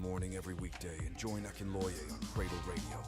morning every weekday and join Akinloye on Cradle Radio.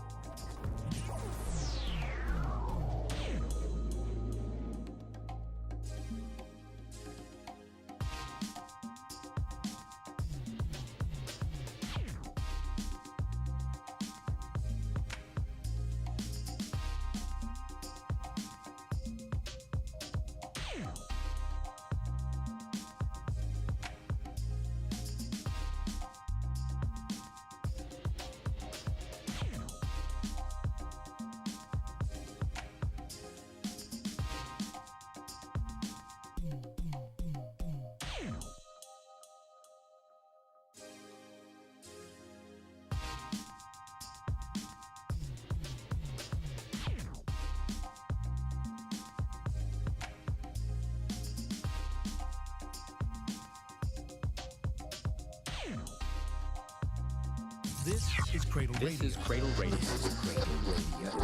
This is Cradle Radio. This is Cradle Radio.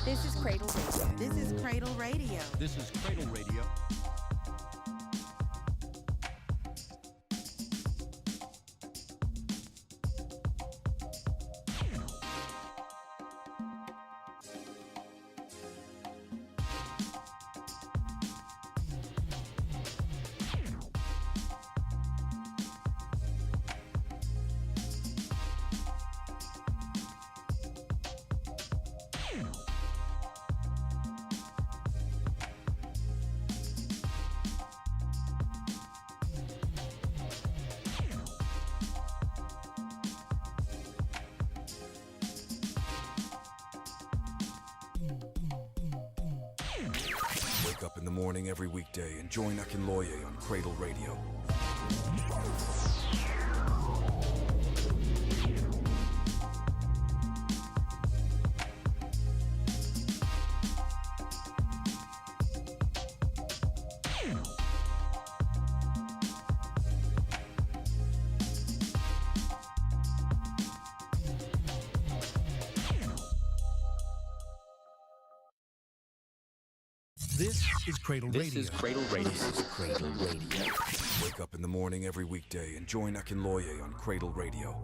This is Cradle Radio. This is Cradle Radio. This is Cradle Radio. Wake up in the morning every weekday and join Akinloye on Cradle Radio. This is Cradle Radio. This is Cradle Radio. This is Cradle Radio. Wake up in the morning every weekday and join Akinloye on Cradle Radio.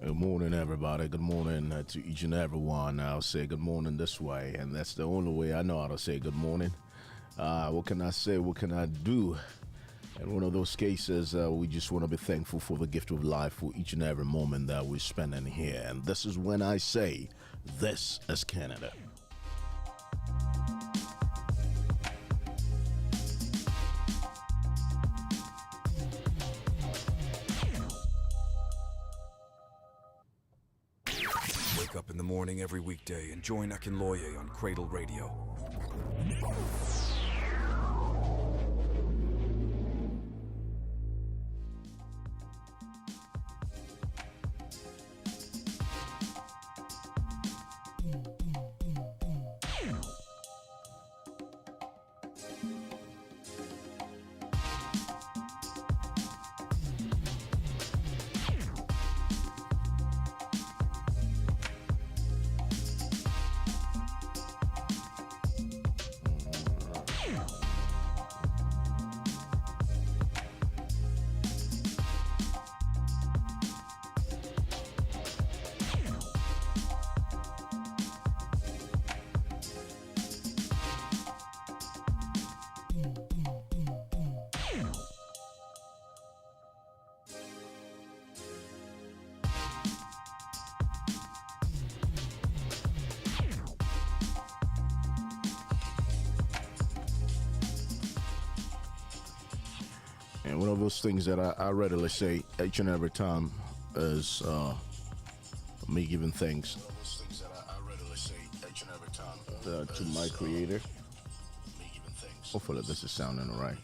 Good morning, everybody. Good morning to each and every one. I'll say good morning this way, and that's the only way I know how to say good morning. What can I say? What can I do? In one of those cases, we just want to be thankful for the gift of life for each and every moment that we're spending here. And this is when I say, this is Canada. Wake up in the morning every weekday and join Akinloye on Cradle Radio. And one of those things that I readily say each and every time is me giving thanks to my creator. Hopefully this is sounding all right.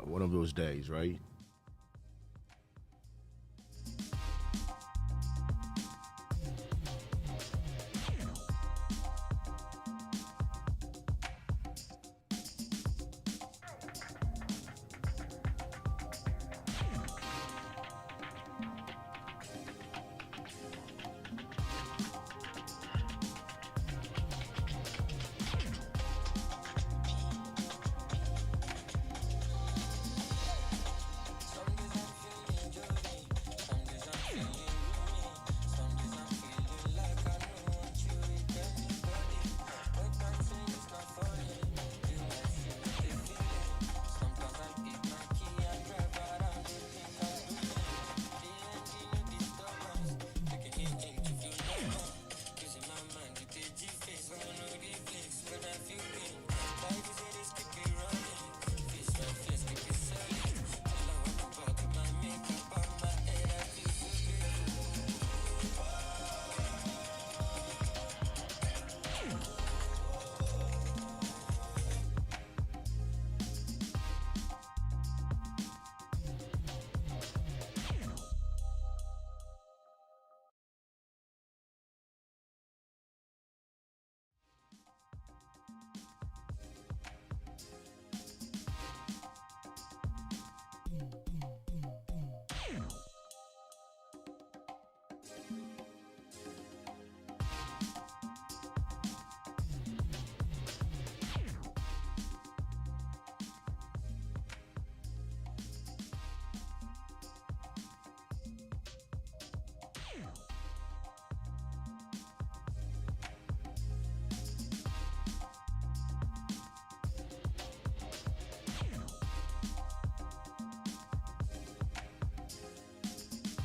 One of those days, right?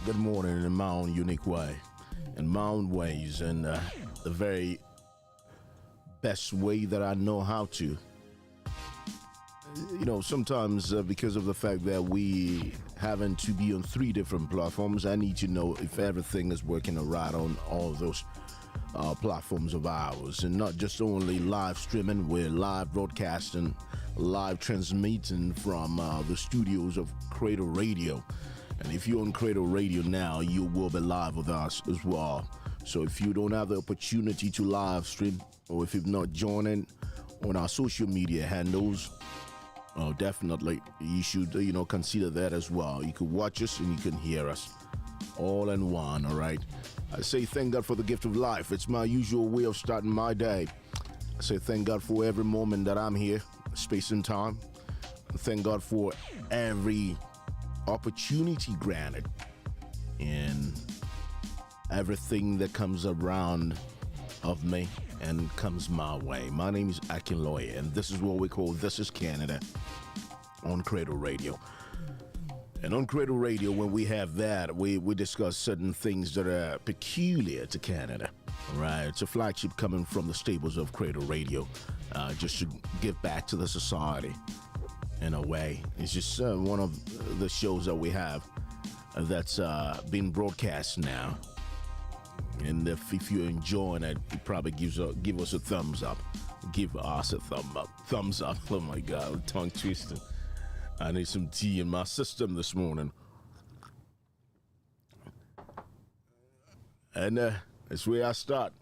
Good morning in my own unique way, in my own ways, and the very best way that I know how to. You know, sometimes because of the fact that we happen to be on 3 different platforms, I need to know if everything is working right on all those platforms of ours, and not just only live streaming. We're live broadcasting, live transmitting from the studios of Cradle Radio. And if you're on Cradle Radio now, you will be live with us as well. So if you don't have the opportunity to live stream, or if you've not joined on our social media handles, definitely you should, consider that as well. You can watch us and you can hear us all in one, all right? I say thank God for the gift of life. It's my usual way of starting my day. I say thank God for every moment that I'm here, space and time. Thank God for every opportunity granted and everything that comes around of me and comes my way. My name is Akinloye, and this is what we call This is Canada on Cradle Radio. And on Cradle Radio, when we have that, we discuss certain things that are peculiar to Canada. All right, it's a flagship coming from the stables of Cradle Radio, just to give back to the society in a way. It's just one of the shows that we have that's being broadcast now. And if you're enjoying it, you probably give us a thumbs up. Give us a thumbs up. Oh my God, tongue twisting. I need some tea in my system this morning. And it's the way I start.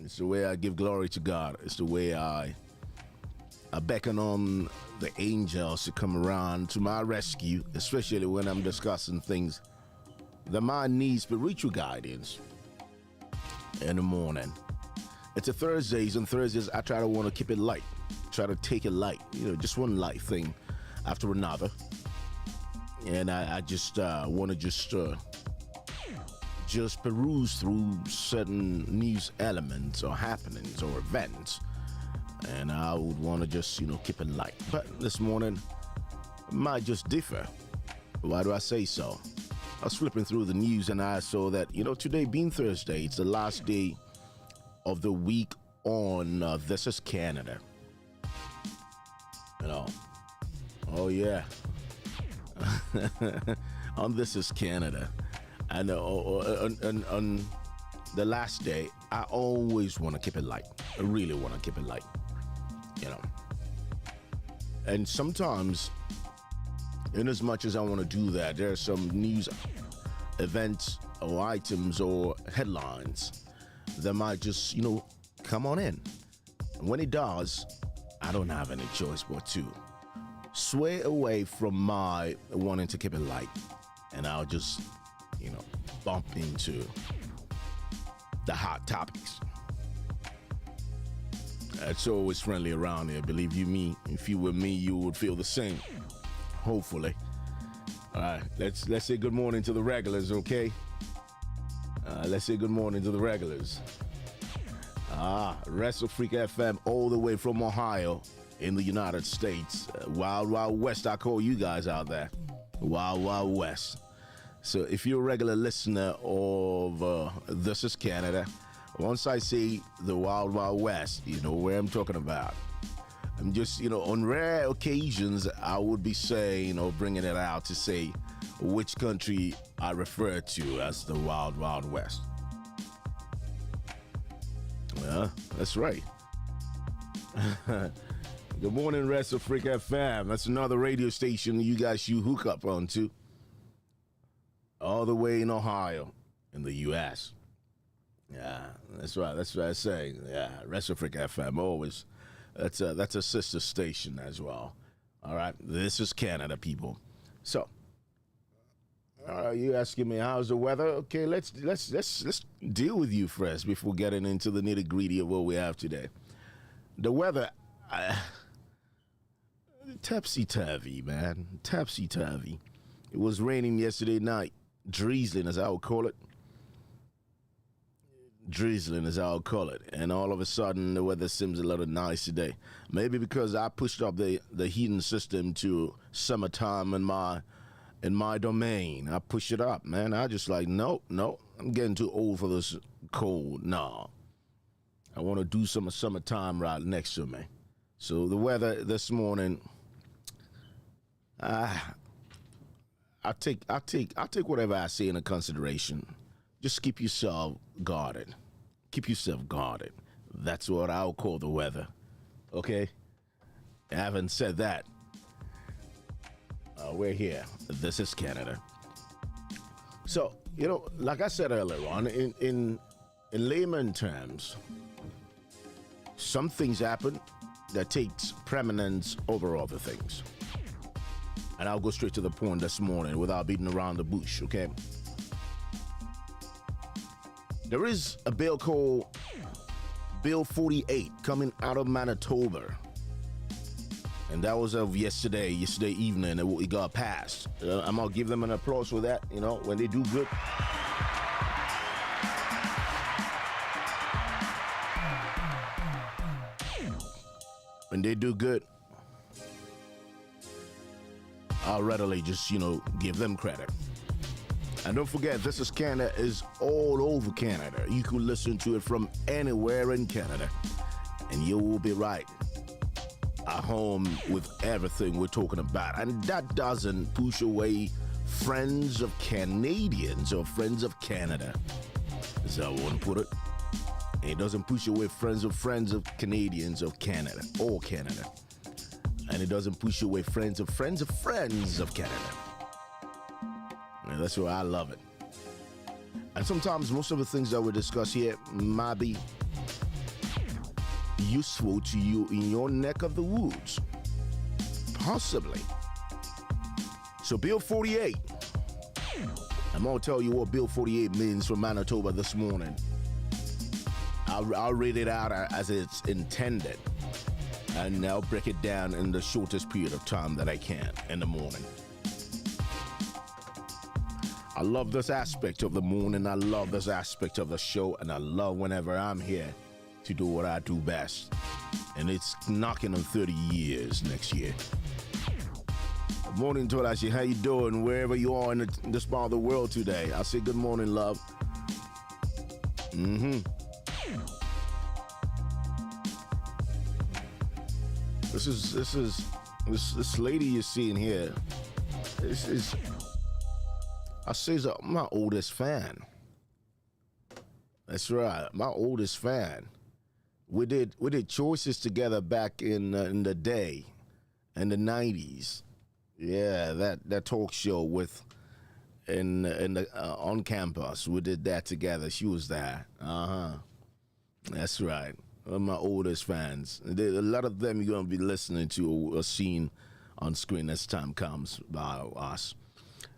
It's the way I give glory to God. It's the way I beckon on the angels to come around to my rescue, especially when I'm discussing things that might need spiritual guidance in the morning. It's a Thursdays, and Thursdays I try to want to keep it light. Try to take it light, just one light thing after another. And I just want to just peruse through certain news elements or happenings or events. And I would want to just, keep it light. But this morning might just differ. Why do I say so? I was flipping through the news and I saw that, today being Thursday, it's the last day of the week on This is Canada. Oh yeah. On This is Canada. I know on the last day, I always want to keep it light. I really want to keep it light. And sometimes, in as much as I want to do that, there are some news events or items or headlines that might just, come on in. And when it does, I don't have any choice but to sway away from my wanting to keep it light. And I'll just, bump into the hot topics. It's always friendly around here, believe you me. If you were me, you would feel the same. Hopefully. All right, let's say good morning to the regulars, okay? Let's say good morning to the regulars. Wrestle Freak FM all the way from Ohio in the United States. Wild Wild West, I call you guys out there. Wild Wild West. So if you're a regular listener of This is Canada, once I say the Wild Wild West, you know where I'm talking about. I'm just, on rare occasions, I would be saying or bringing it out to say which country I refer to as the Wild Wild West. Well, that's right. Good morning, Wrestle Freak FM. That's another radio station you guys should hook up onto. All the way in Ohio, in the U.S. Yeah, that's right. That's what I say. Yeah, Wrestle Freak FM always. That's a sister station as well. All right, this is Canada, people. So, you asking me how's the weather? Okay, let's deal with you first before getting into the nitty gritty of what we have today. The weather, topsy-turvy, man, topsy-turvy. It was raining yesterday night, drizzling as I would call it. Drizzling as I'll call it, and all of a sudden the weather seems a little nice today. Maybe because I pushed up the heating system to summertime in my domain. I push it up, man. I just like no, I'm getting too old for this cold. No, I want to do some summertime right next to me. So the weather this morning, I take whatever I say into consideration. Just keep yourself guarded. Keep yourself guarded. That's what I'll call the weather. Okay? Having said that, we're here. This is Canada. So, like I said earlier on, in layman terms, some things happen that takes preeminence over other things. And I'll go straight to the point this morning without beating around the bush, okay? There is a bill called Bill 48 coming out of Manitoba. And that was of yesterday evening, and it got passed. I'm going to give them an applause for that, when they do good. When they do good, I'll readily just, give them credit. And don't forget, This Is Canada is all over Canada. You can listen to it from anywhere in Canada, and you will be right at home with everything we're talking about. And that doesn't push away friends of Canadians or friends of Canada, as I want to put it. And it doesn't push away friends of Canadians of Canada or Canada. And it doesn't push away friends of Canada. And that's why I love it. And sometimes most of the things that we discuss here might be useful to you in your neck of the woods. Possibly. So Bill 48. I'm going to tell you what Bill 48 means for Manitoba this morning. I'll read it out as it's intended. And I'll break it down in the shortest period of time that I can in the morning. I love this aspect of the morning. I love this aspect of the show. And I love whenever I'm here to do what I do best. And it's knocking on 30 years next year. Good morning, Tolashi. How you doing? Wherever you are in this part of the world today. I say good morning, love. This lady you're seeing here. I say my oldest fan. That's right, my oldest fan. We did Choices together back in the day, in the 90s. Yeah, that talk show on campus. We did that together. She was there. That's right. One of my oldest fans. A lot of them you're gonna be listening to or seeing on screen as time comes by us.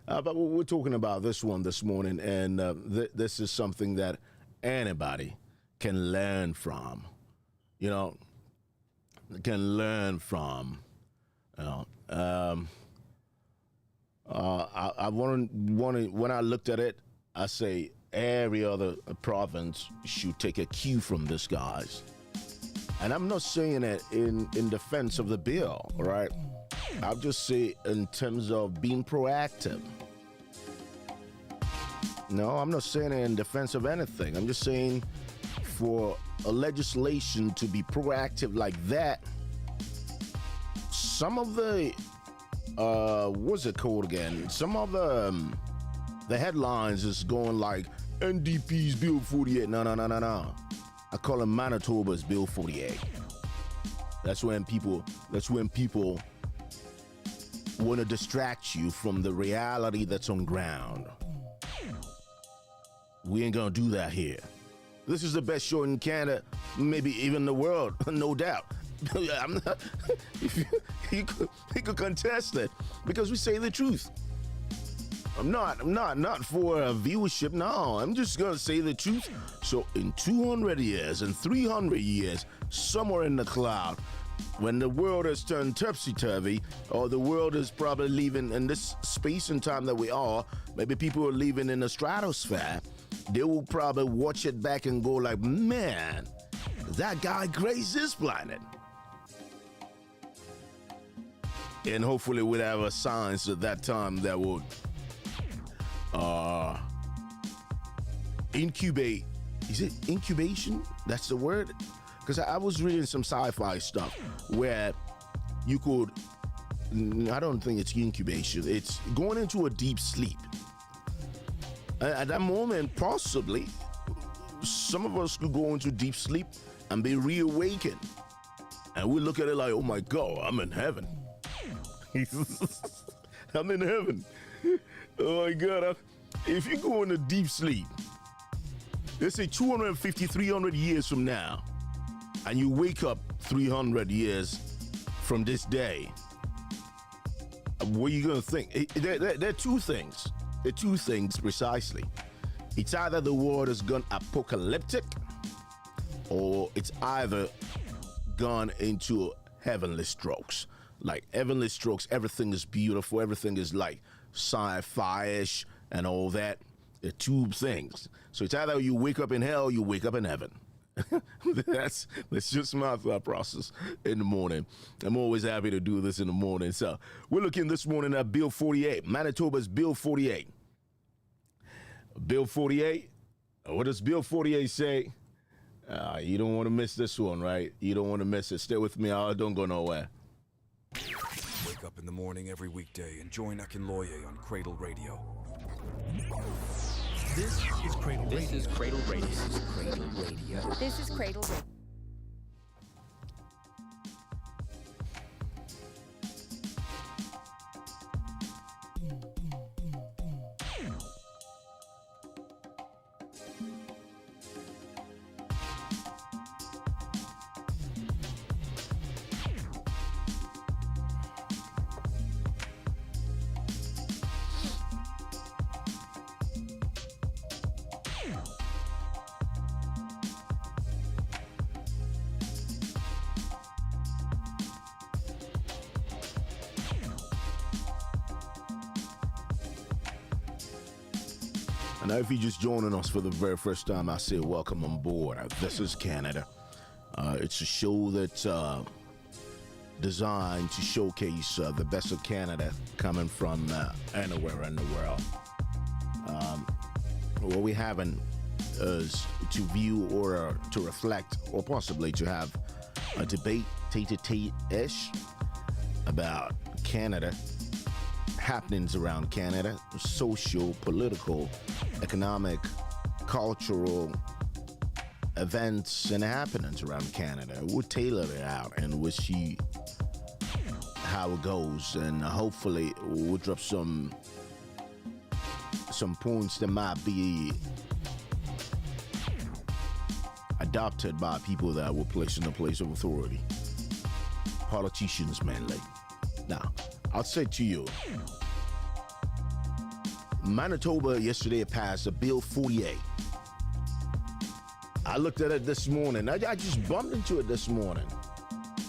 But we're talking about this one this morning, and this is something that anybody can learn from. Can learn from. I wanted when I looked at it, I say every other province should take a cue from this, guys. And I'm not saying it in defense of the bill, right? I'll just say in terms of being proactive. No, I'm not saying it in defense of anything. I'm just saying for a legislation to be proactive like that, some of the, what's it called again? Some of the headlines is going like, NDP's Bill 48. No. I call it Manitoba's Bill 48. That's when people want to distract you from the reality that's on ground. We ain't gonna do that here. This is the best show in Canada, maybe even the world, no doubt. I'm not, you could contest it because we say the truth. I'm not for viewership. No, I'm just gonna say the truth. So in 200 years and 300 years, somewhere in the cloud, when the world has turned topsy-turvy, or the world is probably leaving in this space and time that we are, maybe people are leaving in the stratosphere, they will probably watch it back and go like, man, that guy grazed this planet. And hopefully we'll have a science at that time that would incubate. Is it incubation? That's the word? Because I was reading some sci-fi stuff where you could, I don't think it's incubation, it's going into a deep sleep. At that moment, possibly, some of us could go into deep sleep and be reawakened. And we look at it like, oh my God, I'm in heaven. I'm in heaven. Oh my God, if you go into deep sleep, let's say 250, 300 years from now, and you wake up 300 years from this day, what are you going to think? There are two things. There are two things precisely. It's either the world has gone apocalyptic, or it's either gone into heavenly strokes. Like heavenly strokes, everything is beautiful, everything is like sci-fi-ish and all that. The two things. So it's either you wake up in hell, or you wake up in heaven. That's just my thought process in the morning. I'm always happy to do this in the morning. So we're looking this morning at Bill 48, Manitoba's Bill 48. Bill 48. What does Bill 48 say? You don't want to miss this one, right? You don't want to miss it. Stay with me. I don't go nowhere. Wake up in the morning every weekday and join Akinloye on Cradle Radio. This is Cradle Radio. This is Cradle Radio. This is Cradle Radio. This is Cradle Radio. Now, if you're just joining us for the very first time, I say welcome on board. This is Canada. It's a show that's designed to showcase the best of Canada coming from anywhere in the world. What we haven't is to view or to reflect or possibly to have a debate, tete-a-tete-ish, about Canada, happenings around Canada, social, political, economic, cultural events and happenings around Canada. We'll tailor it out and we'll see how it goes, and hopefully we'll drop some points that might be adopted by people that were placed in a place of authority. Politicians mainly. Now, I'll say to you, Manitoba yesterday passed a Bill 48. I looked at it this morning. I just bumped into it this morning.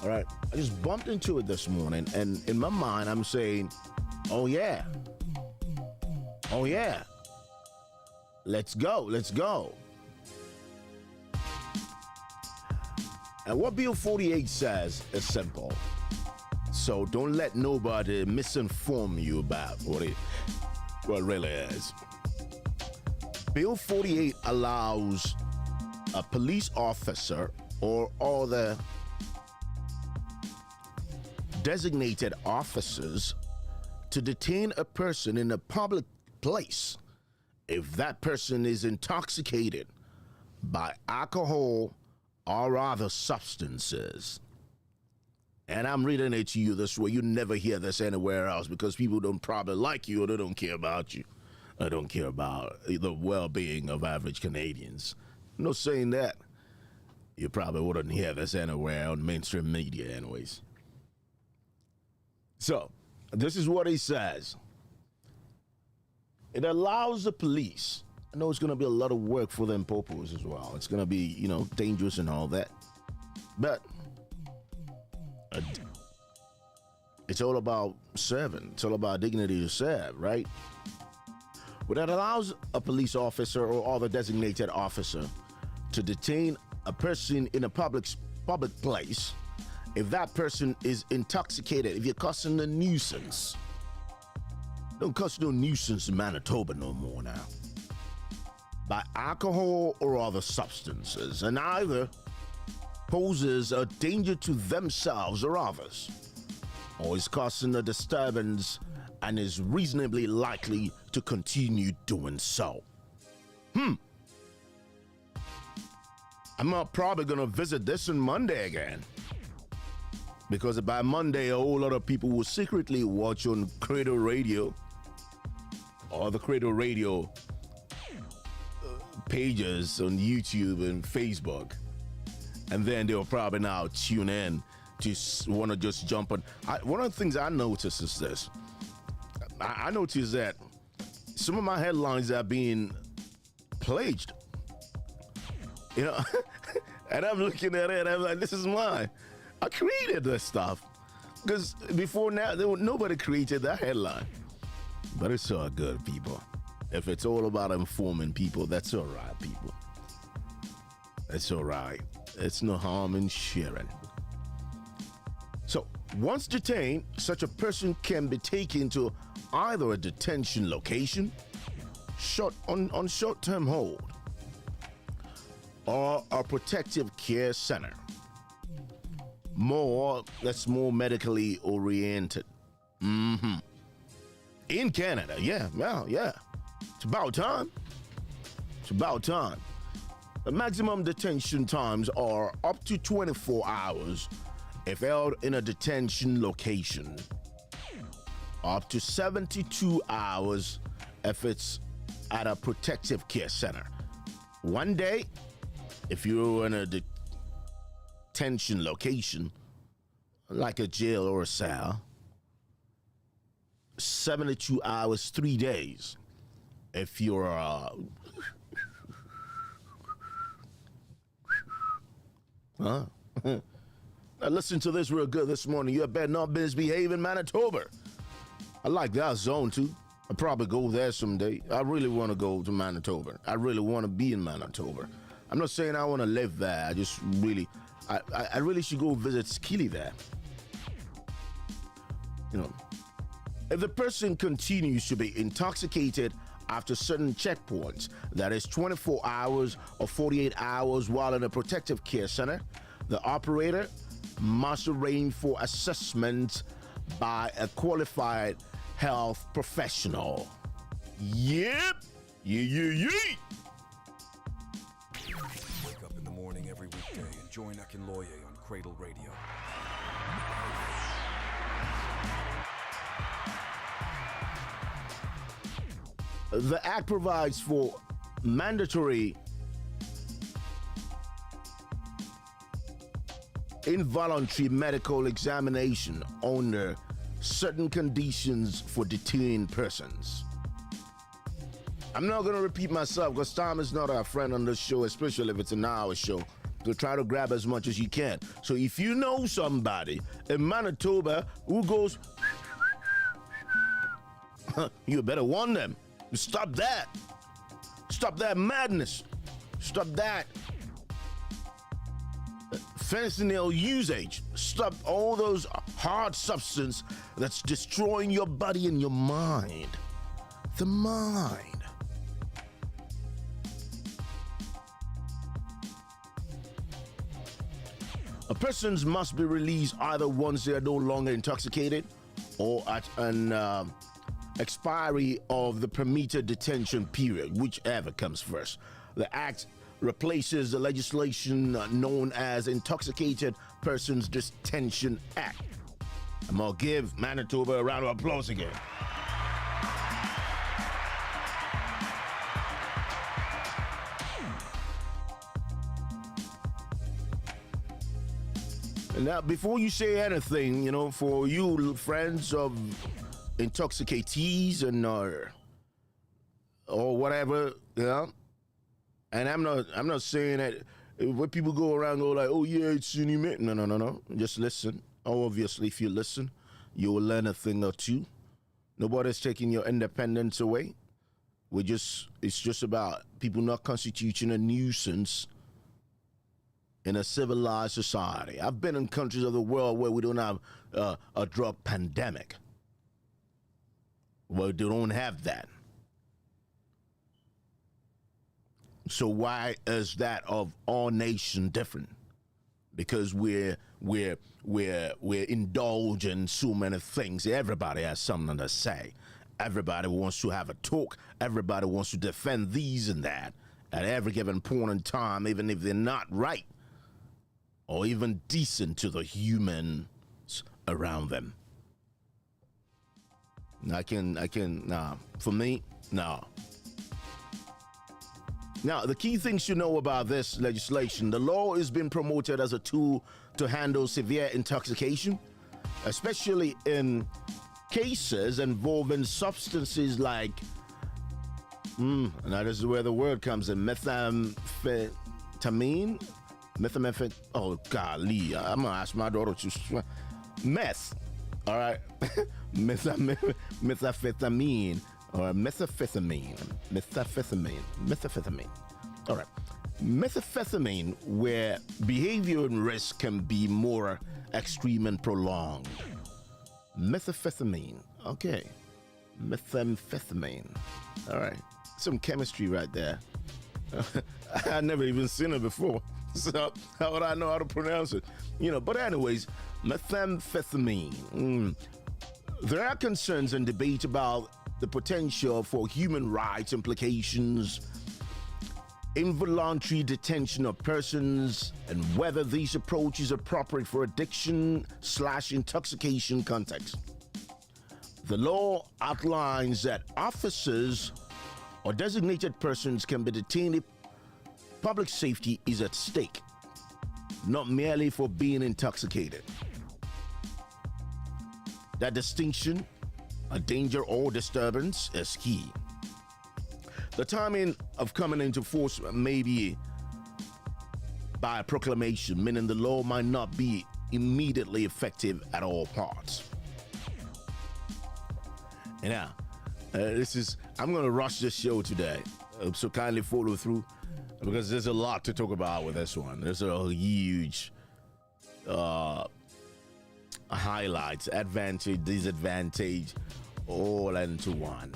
All right? I just bumped into it this morning. And in my mind, I'm saying, oh, yeah. Oh, yeah. Let's go. Let's go. And what Bill 48 says is simple. So don't let nobody misinform you about what it really is. Bill 48 allows a police officer or other designated officers to detain a person in a public place if that person is intoxicated by alcohol or other substances. And I'm reading it to you this way. You never hear this anywhere else because people don't probably like you or they don't care about you. They don't care about the well-being of average Canadians. I'm not saying that. You probably wouldn't hear this anywhere on mainstream media anyways. So, this is what he says. It allows the police. I know it's going to be a lot of work for them popos as well. It's going to be, dangerous and all that. But it's all about serving. It's all about dignity to serve, right? But that allows a police officer or other designated officer to detain a person in a public place if that person is intoxicated, if you're causing a nuisance. Don't cause no nuisance in Manitoba no more now. By alcohol or other substances, and either poses a danger to themselves or others, or is causing a disturbance and is reasonably likely to continue doing so. I'm not probably going to visit this on Monday again. Because by Monday, a whole lot of people will secretly watch on Cradle Radio or the Cradle Radio pages on YouTube and Facebook, and then they'll probably now tune in to want to just jump on. One of the things I notice is this. I notice that some of my headlines are being plagiarized. You know, and I'm looking at it and I'm like, this is mine. I created this stuff. Because before now, nobody created that headline. But it's all good, people. If it's all about informing people, that's all right, people. It's all right. It's no harm in sharing. So, once detained, such a person can be taken to either a detention location, on short-term hold, or a protective care center. That's more medically oriented. In Canada, yeah. It's about time. The maximum detention times are up to 24 hours if held in a detention location, up to 72 hours if it's at a protective care center. 1 day if you're in a detention location, like a jail or a cell. 72 hours, 3 days. If you're Now listen to this real good this morning. You better not misbehave in Manitoba. I like that zone too. I'll probably go there someday. I really want to go to Manitoba. I really want to be in Manitoba. I'm not saying I want to live there. I just really, I really should go visit Skilly there. You know, if the person continues to be intoxicated after certain checkpoints, that is 24 hours or 48 hours while in a protective care center, the operator must arrange for assessment by a qualified health professional. Yep. Yeah. Wake up in the morning every weekday and join Akinloye on Cradle Radio. The act provides for mandatory involuntary medical examination under certain conditions for detained persons. I'm not going to repeat myself because time is not our friend on this show, especially if it's an hour show. So try to grab as much as you can. So if you know somebody in Manitoba who goes, you better warn them. Stop that. Stop that madness. Stop that fentanyl usage. Stop all those hard substance that's destroying your body and your mind. The mind. A persons must be released either once they are no longer intoxicated or at an expiry of the permitted detention period, whichever comes first. The act replaces the legislation known as Intoxicated Persons Detention Act. I'm gonna give Manitoba a round of applause again. And now, before you say anything, you know, for you friends of intoxicatees and or whatever, yeah. And I'm not saying that when people go around go like, oh yeah, it's any man. No. Just listen. Obviously, if you listen, you will learn a thing or two. Nobody's taking your independence away. It's just about people not constituting a nuisance in a civilized society. I've been in countries of the world where we don't have a drug pandemic. Well, they don't have that. So why is that of our nation different? Because we're indulging so many things. Everybody has something to say. Everybody wants to have a talk. Everybody wants to defend these and that at every given point in time, even if they're not right or even decent to the humans around them. For me, Now, the key things you know about this legislation: the law is being promoted as a tool to handle severe intoxication, especially in cases involving substances like, now this is where the word comes in, methamphetamine. Oh, golly, I'm going to ask my daughter to meth, all right? Methamphetamine. Or methamphetamine. All right. Methamphetamine, where behavior and risk can be more extreme and prolonged. Methamphetamine. Okay. Methamphetamine. All right. Some chemistry right there. I never even seen it before. So how would I know how to pronounce it? But anyways, methamphetamine. There are concerns and debate about the potential for human rights implications, involuntary detention of persons, and whether these approaches are appropriate for addiction/intoxication context. The law outlines that officers or designated persons can be detained if public safety is at stake, not merely for being intoxicated. That distinction, a danger or disturbance, is key. The timing of coming into force may be by proclamation, meaning the law might not be immediately effective at all parts. And now, I'm going to rush this show today, so kindly follow through, because there's a lot to talk about with this one. There's a huge highlights, advantage, disadvantage, all into one.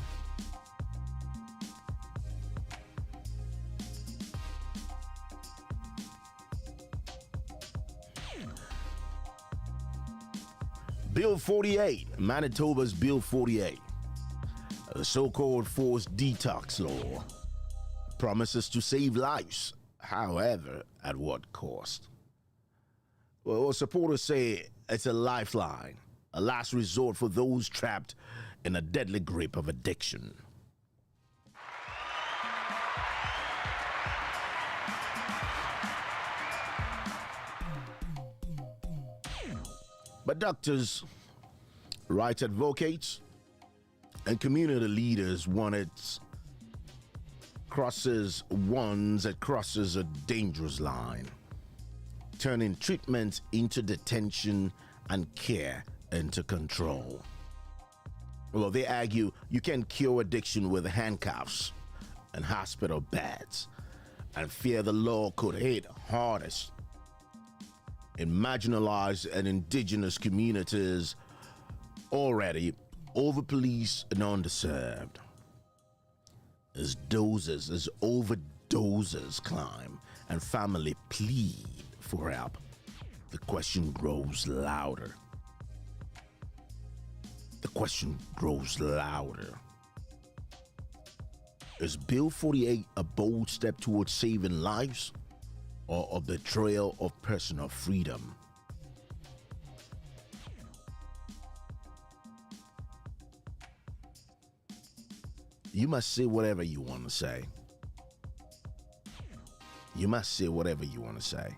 Bill 48, Manitoba's Bill 48, the so-called forced detox law, promises to save lives, however, at what cost? Well, supporters say it's a lifeline, a last resort for those trapped in a deadly grip of addiction. But doctors, rights advocates, and community leaders want it crosses a dangerous line, turning treatment into detention and care into control. Well, they argue you can cure addiction with handcuffs and hospital beds, and fear the law could hit hardest in marginalized and indigenous communities already over-policed and underserved. As overdoses climb and family plead for help, the question grows louder. The question grows louder. Is Bill 48 a bold step towards saving lives, or a betrayal of personal freedom? You must say whatever you want to say. You must say whatever you want to say.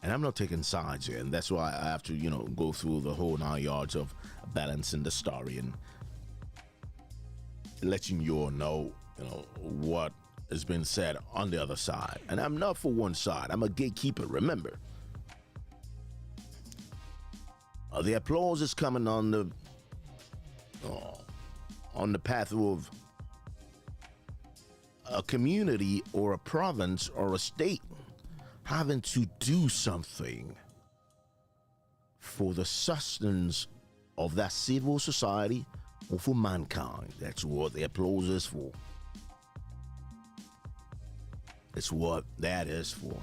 And I'm not taking sides here, and that's why I have to, go through the whole 9 yards of balancing the story and letting you all know, what has been said on the other side. And I'm not for one side. I'm a gatekeeper, remember. The applause is coming on the path of a community or a province or a state having to do something for the sustenance of that civil society or for mankind. That's what the applause is for. It's what that is for.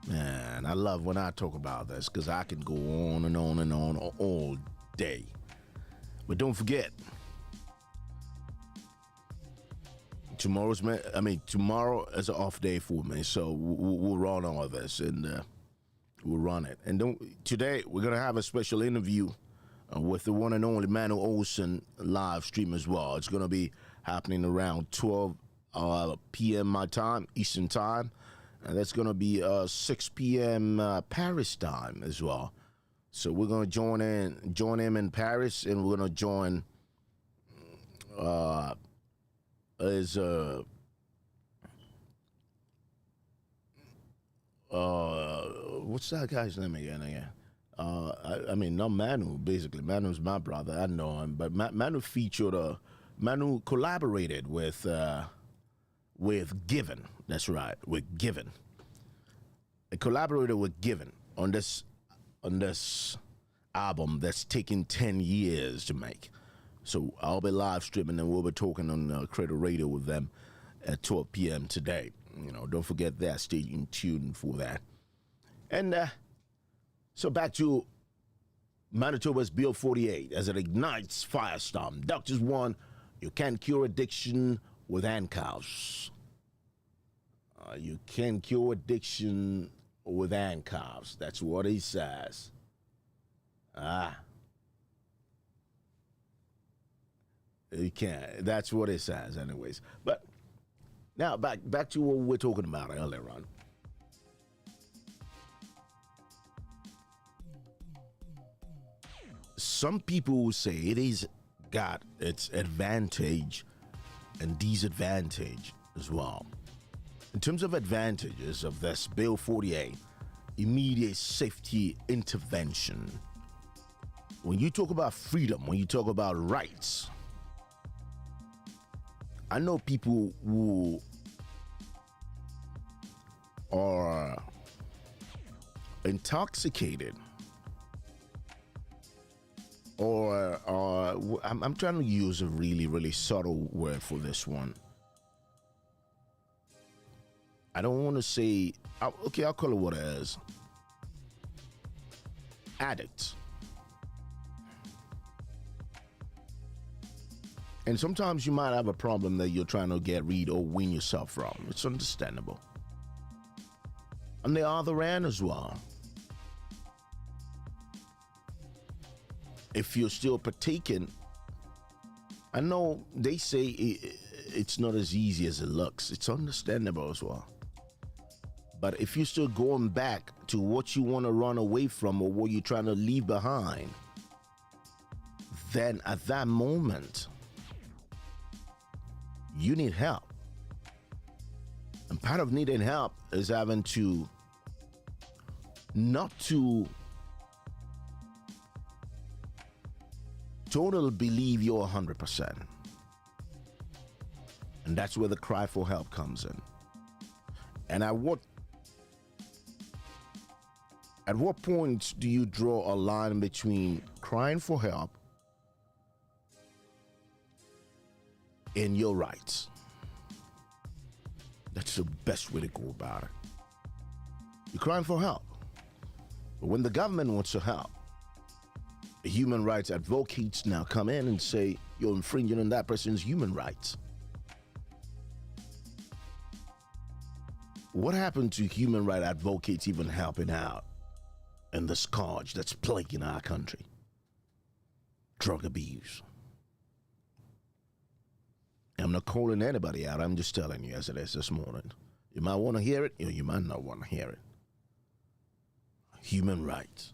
Man, I love when I talk about this, because I can go on and on and on all day. But don't forget, tomorrow is an off day for me, so we'll run all this and we'll run it. And today we're gonna have a special interview with the one and only Manu Olson live stream as well. It's going to be happening around 12 p.m. my time, Eastern time. And that's going to be 6 p.m. Paris time as well. So we're going to join him in Paris, and we're going to join what's that guy's name again? I mean, not Manu, basically. Manu's my brother. I know him. But Manu Manu collaborated with Given. That's right, with Given. I collaborated with Given on this album that's taken 10 years to make. So I'll be live streaming, and we'll be talking on Cradle Radio with them at 12 p.m. today. Don't forget that. Stay tuned for that. And so back to Manitoba's Bill 48 as it ignites Firestorm. Doctors warn you can't cure addiction with handcuffs. You can cure addiction with handcuffs. That's what he says. You can't. That's what it says, anyways. But now back to what we were talking about earlier on. Some people will say it is got its advantage and disadvantage as well. In terms of advantages of this Bill 48, immediate safety intervention. When you talk about freedom, when you talk about rights, I know people who are intoxicated or I'm trying to use a really, really subtle word for this one. I don't want to say, okay, I'll call it what it is. Addicts. And sometimes you might have a problem that you're trying to get rid or wean yourself from. It's understandable. On the other end as well, if you're still partaking, I know they say it's not as easy as it looks. It's understandable as well. But if you're still going back to what you want to run away from or what you're trying to leave behind, then at that moment, you need help. And part of needing help is having to not to totally believe you're 100%. And that's where the cry for help comes in. And at what point do you draw a line between crying for help and your rights? That's the best way to go about it. You're crying for help. But when the government wants to help, the human rights advocates now come in and say you're infringing on that person's human rights. What happened to human rights advocates even helping out in the scourge that's plaguing our country? Drug abuse. I'm not calling anybody out. I'm just telling you as it is this morning. You might want to hear it, or you might not want to hear it. Human rights.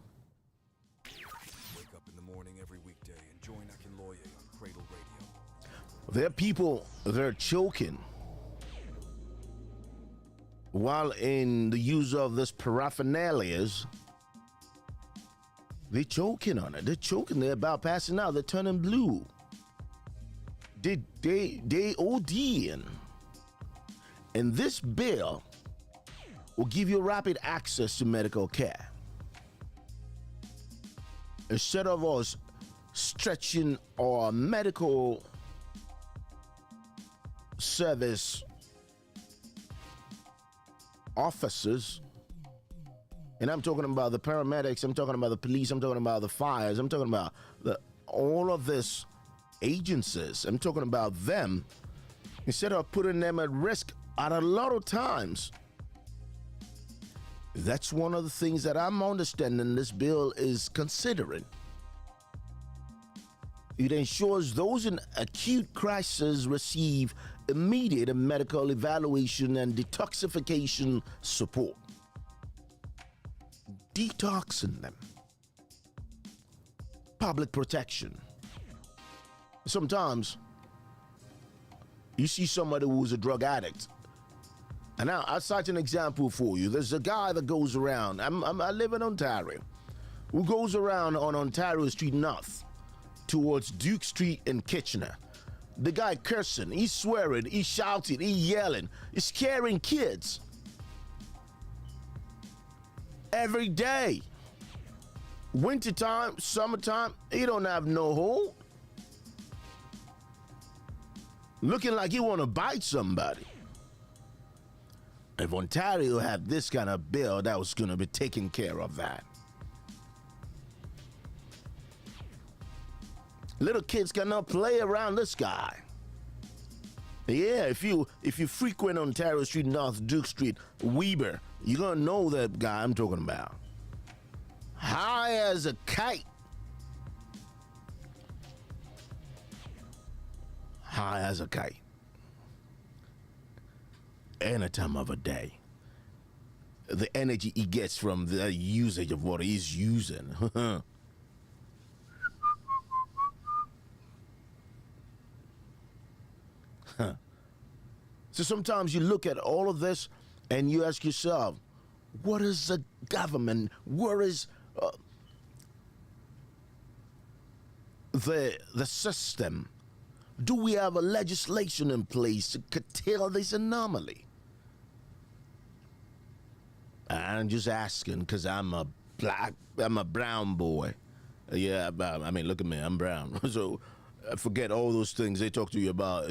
Wake up in the morning every weekday and join Akinloye on Cradle Radio. There are people that are choking while in the use of this paraphernalias. They're choking on it. They're choking. They're about passing out. They're turning blue. They ODing. And this bill will give you rapid access to medical care. Instead of us stretching our medical service officers, and I'm talking about the paramedics, I'm talking about the police, I'm talking about the fires, I'm talking about all of this agencies, I'm talking about them, instead of putting them at risk at a lot of times. That's one of the things that I'm understanding this bill is considering. It ensures those in acute crisis receive immediate medical evaluation and detoxification support. Detoxing them. Public protection. Sometimes you see somebody who's a drug addict. And now I'll cite an example for you. There's a guy that goes around, I live in Ontario, who goes around on Ontario Street North towards Duke Street in Kitchener. The guy cursing, he's swearing, he's shouting, he's yelling, he's scaring kids. Every day. Wintertime, summertime, he don't have no hold. Looking like he want to bite somebody. If Ontario had this kind of bill, that was going to be taking care of that. Little kids cannot play around this guy. Yeah, if you frequent Ontario Street North, Duke Street, Weber, you're going to know that guy I'm talking about. High as a kite. High as a kite. Any time of a day. The energy he gets from the usage of what he's using. So sometimes you look at all of this and you ask yourself, what is the government? Where is the system? Do we have a legislation in place to curtail this anomaly? I'm just asking because I'm a brown boy. Yeah, I mean, look at me, I'm brown. So forget all those things they talk to you about.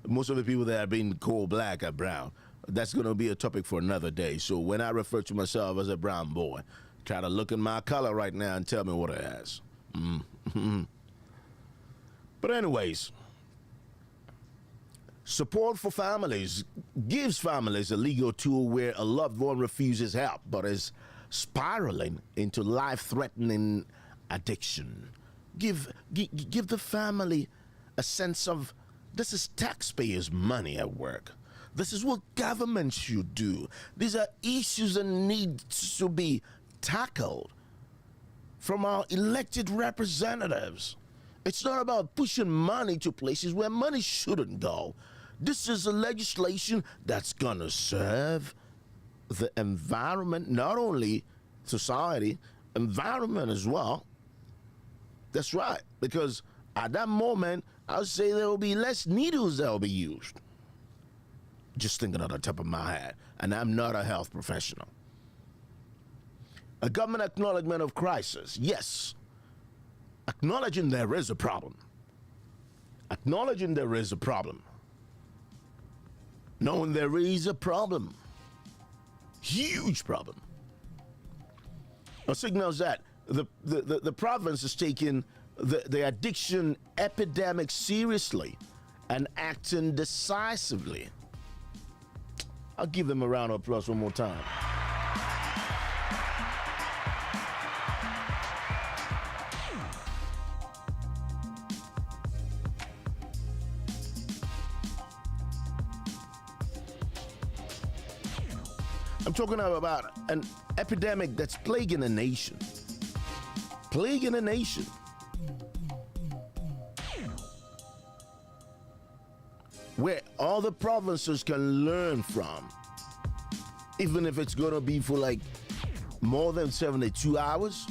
Most of the people that are being called black are brown. That's going to be a topic for another day. So when I refer to myself as a brown boy, try to look at my color right now and tell me what it has. But anyways, support for families gives families a legal tool where a loved one refuses help but is spiraling into life-threatening addiction. Give the family a sense of this is taxpayers' money at work. This is what government should do. These are issues that need to be tackled from our elected representatives. It's not about pushing money to places where money shouldn't go. This is a legislation that's going to serve the environment, not only society, environment as well. That's right, because at that moment, I'll say there will be less needles that will be used. Just thinking on the top of my head, and I'm not a health professional. A government acknowledgement of crisis, yes. Acknowledging there is a problem. Acknowledging there is a problem. Knowing there is a problem. Huge problem. Signals that the province is taking the addiction epidemic seriously and acting decisively. I'll give them a round of applause one more time. I'm talking about an epidemic that's plaguing a nation. Plaguing a nation. Where all the provinces can learn from, even if it's going to be for like more than 72 hours.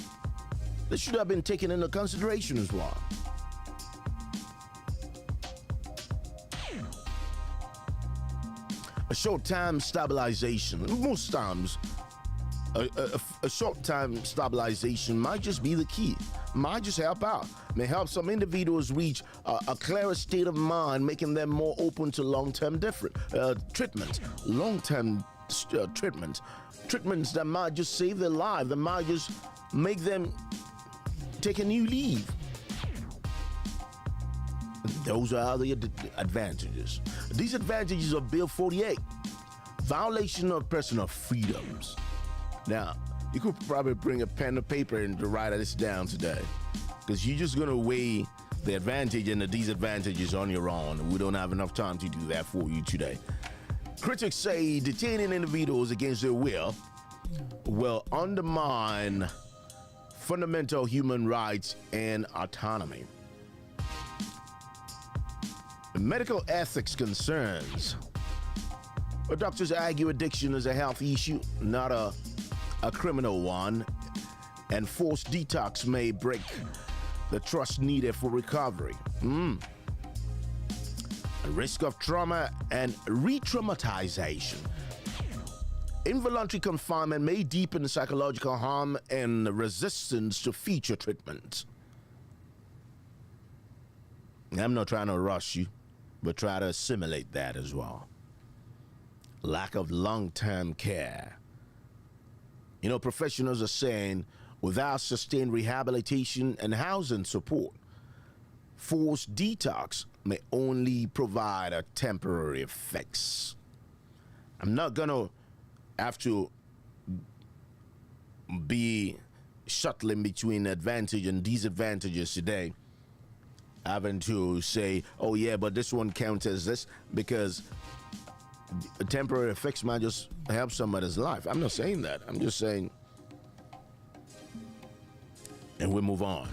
This should have been taken into consideration as well. A short-time stabilization. Most times, a short-time stabilization might just be the key. Might just help out. May help some individuals reach a clearer state of mind, making them more open to long-term treatment. Long-term treatment. Treatments that might just save their life, that might just make them take a new leave. Those are the advantages. These advantages of Bill 48. Violation of personal freedoms. Now, you could probably bring a pen and paper and to write this down today. because you're just going to weigh the advantage and the disadvantages on your own. We don't have enough time to do that for you today. Critics say detaining individuals against their will undermine fundamental human rights and autonomy. Medical ethics concerns. Doctors argue addiction is a health issue, not a criminal one, and forced detox may break the trust needed for recovery. A risk of trauma and re-traumatization. Involuntary confinement may deepen psychological harm and resistance to future treatment. I'm not trying to rush you, but try to assimilate that as well. Lack of long-term care. You know, professionals are saying without sustained rehabilitation and housing support, forced detox may only provide a temporary fix. I'm not going to have to be shuttling between advantage and disadvantages today, having to say, oh yeah, but this one counts as this, because a temporary fix might just help somebody's life. I'm not saying that. I'm just saying, and we move on.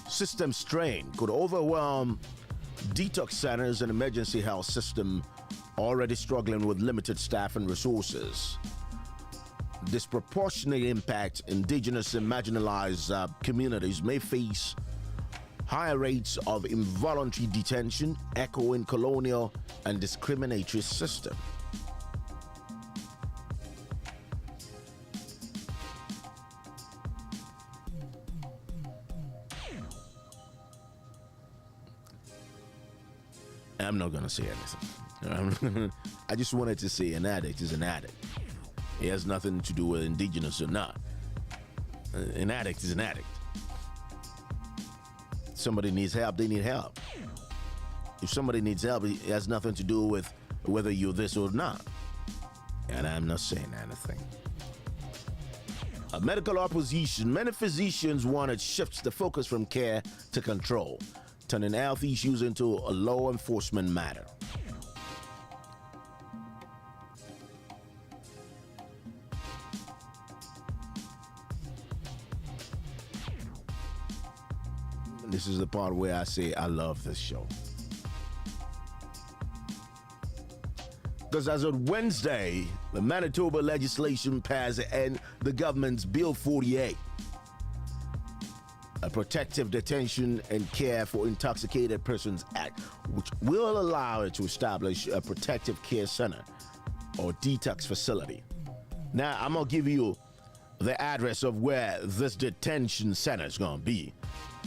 System strain could overwhelm detox centers and emergency health system already struggling with limited staff and resources. Disproportionate impact indigenous and marginalized communities may face higher rates of involuntary detention, echoing colonial and discriminatory system. I'm not going to say anything. I just wanted to say an addict is an addict. It has nothing to do with indigenous or not. An addict is an addict. Somebody needs help, they need help. If somebody needs help, it has nothing to do with whether you're this or not. And I'm not saying anything. A medical opposition. Many physicians wanted shifts the focus from care to control, turning health issues into a law enforcement matter. This is the part where I say I love this show. Because as of Wednesday, the Manitoba legislation passed and the government's Bill 48, a Protective Detention and Care for Intoxicated Persons Act, which will allow it to establish a protective care center or detox facility. Now, I'm going to give you the address of where this detention center is going to be.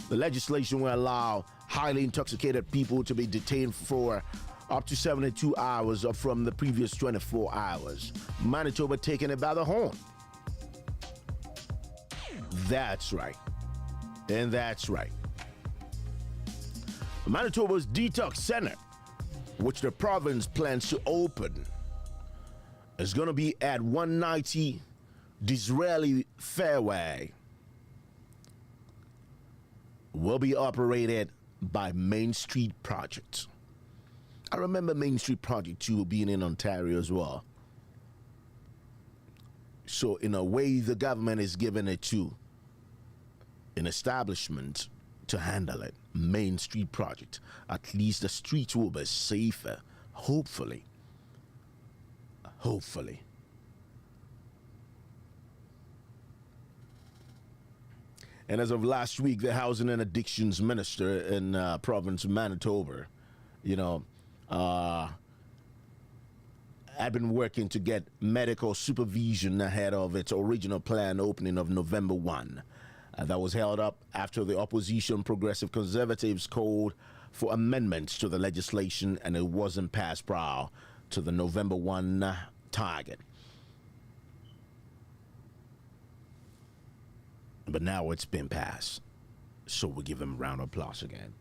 The legislation will allow highly intoxicated people to be detained for up to 72 hours up from the previous 24 hours. Manitoba taking it by the horn. That's right. And that's right. Manitoba's Detox Center, which the province plans to open, is going to be at 190 Disraeli Fairway. Will be operated by Main Street Project. I remember Main Street Project 2 being in Ontario as well. So in a way, the government is giving it to an establishment to handle it. Main Street Project. At least the streets will be safer. Hopefully. Hopefully. And as of last week, the Housing and Addictions Minister in province of Manitoba, had been working to get medical supervision ahead of its original planned opening of November 1. That was held up after the opposition Progressive Conservatives called for amendments to the legislation, and it wasn't passed prior to the November 1 target. But now it's been passed, so we'll give him a round of applause again.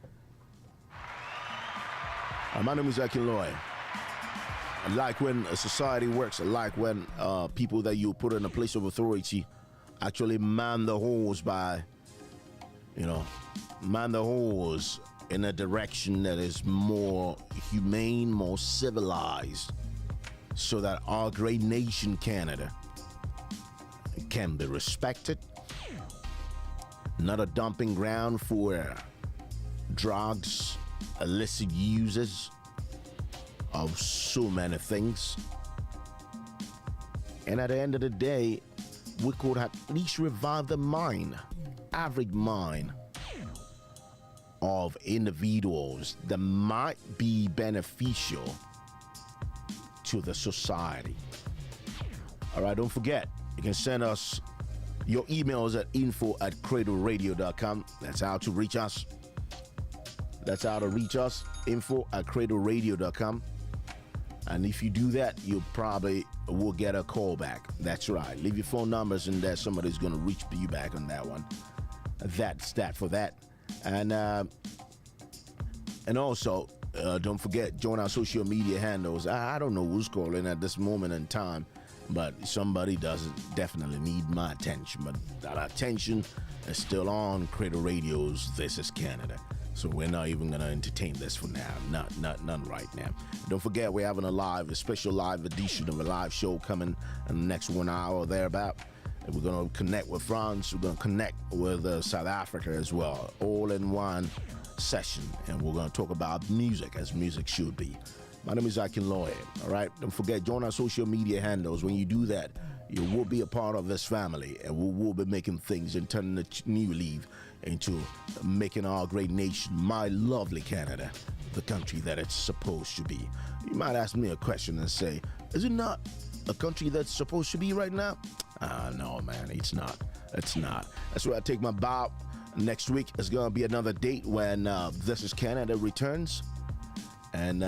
My name is Akinloy. I like when a society works. I like when people that you put in a place of authority actually man the halls by man the horse in a direction that is more humane, more civilized, so that our great nation, Canada, can be respected, not a dumping ground for drugs, illicit users of so many things. And at the end of the day, we could at least revive the mind, average mind of individuals that might be beneficial to the society. All right, don't forget, you can send us your emails at info@CradleRadio.com. That's how to reach us. info@CradleRadio.com. And if you do that, you probably will get a call back. That's right. Leave your phone numbers in there. Somebody's going to reach you back on that one. That's that for that. And also, don't forget, join our social media handles. I don't know who's calling at this moment in time, but somebody definitely need my attention. But that attention is still on Cradle Radio's This is Canada. So we're not even going to entertain this for now. None right now. Don't forget, we're having a special live edition of a live show coming in the next 1 hour or thereabout. And we're going to connect with France. We're going to connect with South Africa as well, all in one session. And we're going to talk about music, as music should be. My name is Akin Lawyer. All right. Don't forget, join our social media handles. When you do that, you will be a part of this family, and we will be making things and turning the new leaf into making our great nation, my lovely Canada, the country that it's supposed to be. You might ask me a question and say, is it not a country that's supposed to be right now? No, man, it's not. It's not. That's where I take my bow. Next week is going to be another date when This is Canada returns. And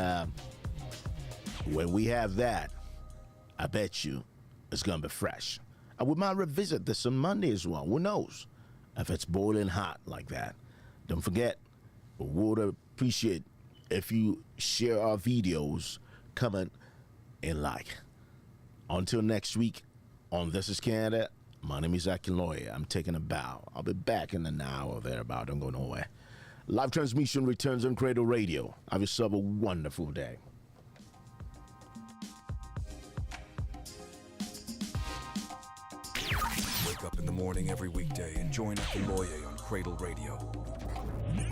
when we have that, I bet you it's going to be fresh. And we might revisit this on Monday as well. Who knows? If it's boiling hot like that. Don't forget, we would appreciate if you share our videos, comment, and like. Until next week on This is Canada, my name is Akin Lawyer. I'm taking a bow. I'll be back in an hour or thereabout. Don't go nowhere. Live transmission returns on Cradle Radio. Have yourself a wonderful day. Wake up in the morning every weekday and join Akin Lawyer on Cradle Radio. Yeah.